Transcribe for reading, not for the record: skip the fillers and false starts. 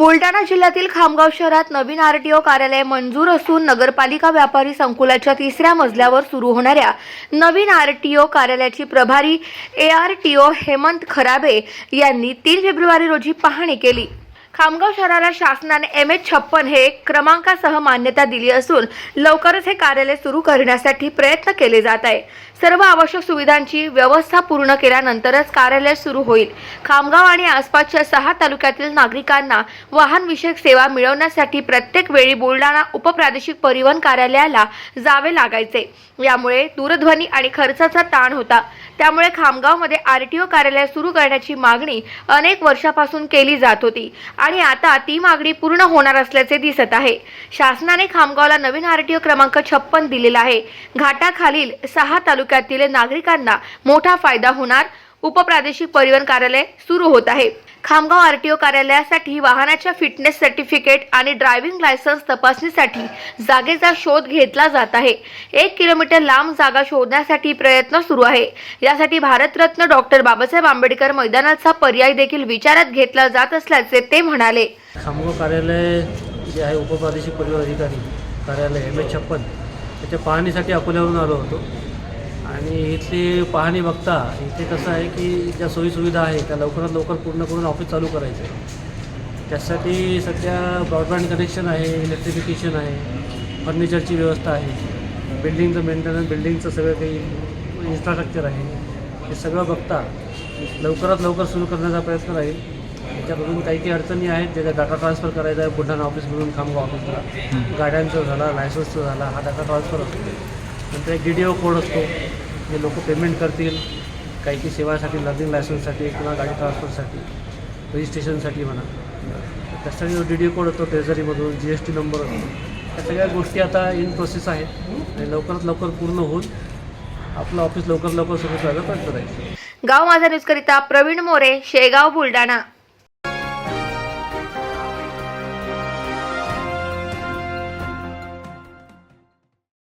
बुलढाणा जिल्ह्यातील खामगाव शहरात नवीन आरटीओ कार्यालय मंजूर असून नगरपालिका व्यापारी संकुलाच्या 3ऱ्या मजल्यावर सुरू होणाऱ्या नवीन आरटीओ कार्यालयाची प्रभारी एआरटीओ हेमंत खराबे यांनी 3 फेब्रुवारी रोजी पाहणी केली। खामगाव शहराला शासनाने MH56 हे क्रमांकासह मान्यता दिली असून लवकरच हे कार्यालय सुरू करण्यासाठी प्रयत्न केले जात आहे। सर्व आवश्यक सुविधांची व्यवस्था पूर्ण केल्यानंतरच कार्यालय सुरू होईल। खामगाव आणि आसपासच्या 6 तालुक्यातील नागरिकांना वाहनविषयक सेवा मिळवण्यासाठी प्रत्येक वेळी बुलढाणा उपप्रादेशिक परिवहन कार्यालयाला जावे लागायचे। यामुळे दूरध्वनी आणि खर्चाचा ताण होता। त्यामुळे खामगावमध्ये आरटीओ कार्यालय सुरू करण्याची मागणी अनेक वर्षापासून केली जात होती आणि आता ती मागणी पूर्ण होणार असल्याचे दिसत आहे। शासनाने खामगावला नवीन आरटीओ क्रमांक 56 दिलेला आहे। घाटाखालील 6 तालुक्यातील नागरिकांना मोठा फायदा होणार। उपप्रादेशिक परिवहन कार्यालय सुरू होत आहे। खामगाव आरटीओ कार्यालयासाठी वाहनाच्या फिटनेस सर्टिफिकेट आणि ड्रायव्हिंग लायसन्स तपासणीसाठी जागेचा शोध घेतला जात आहे। 1 किलोमीटर लांब जागा शोधण्यासाठी प्रयत्न सुरू आहे। यासाठी भारतरत्न डॉक्टर बाबासाहेब आंबेडकर मैदानाचा पर्याय देखील विचारात घेतला जात असल्याचे ते म्हणाले। खामगाव कार्यालय जे आहे उपप्रादेशिक परिवहन अधिकारी कार्यालय MH56 त्याच्या पाहणीसाठी अकोल्यावरून आलो होतो आणि इथली पाहणी बघता इथे कसं आहे की ज्या सोयीसुविधा आहे त्या लवकरात लवकर पूर्ण करून ऑफिस चालू करायचं आहे। त्यासाठी सध्या ब्रॉडबँड कनेक्शन आहे, इलेक्ट्रिफिकेशन आहे, फर्निचरची व्यवस्था आहे, बिल्डिंगचं मेंटेनन्स, बिल्डिंगचं सगळं काही इन्फ्रास्ट्रक्चर आहे, हे सगळं बघता लवकरात लवकर सुरू करण्याचा प्रयत्न राहील। त्याच्यामधून काही अडचणी आहेत ज्याचा डाटा ट्रान्सफर करायचा आहे बुलढाणा ऑफिसमधून खामगाव ऑफिसला। गाड्यांचं झाला, लायसन्सचं झाला, हा डाटा ट्रान्सफर असतो। नंतर एक DDO कोड असतो, जे लोक पेमेंट करतील काही सेवासाठी, लर्निंग लायसन्ससाठी किंवा गाडी ट्रान्सफरसाठी, रजिस्ट्रेशनसाठी म्हणा, त्यासाठी जो DDO कोड असतो ट्रेझरीमधून, GST नंबर असतो, या सगळ्या गोष्टी आता इन प्रोसेस आहेत आणि लवकरात लवकर पूर्ण होऊन आपलं ऑफिस लवकर सुरू करायला प्रयत्न राहील। गाव माझा न्यूजकरिता प्रवीण मोरे, शेगाव, बुलढाणा।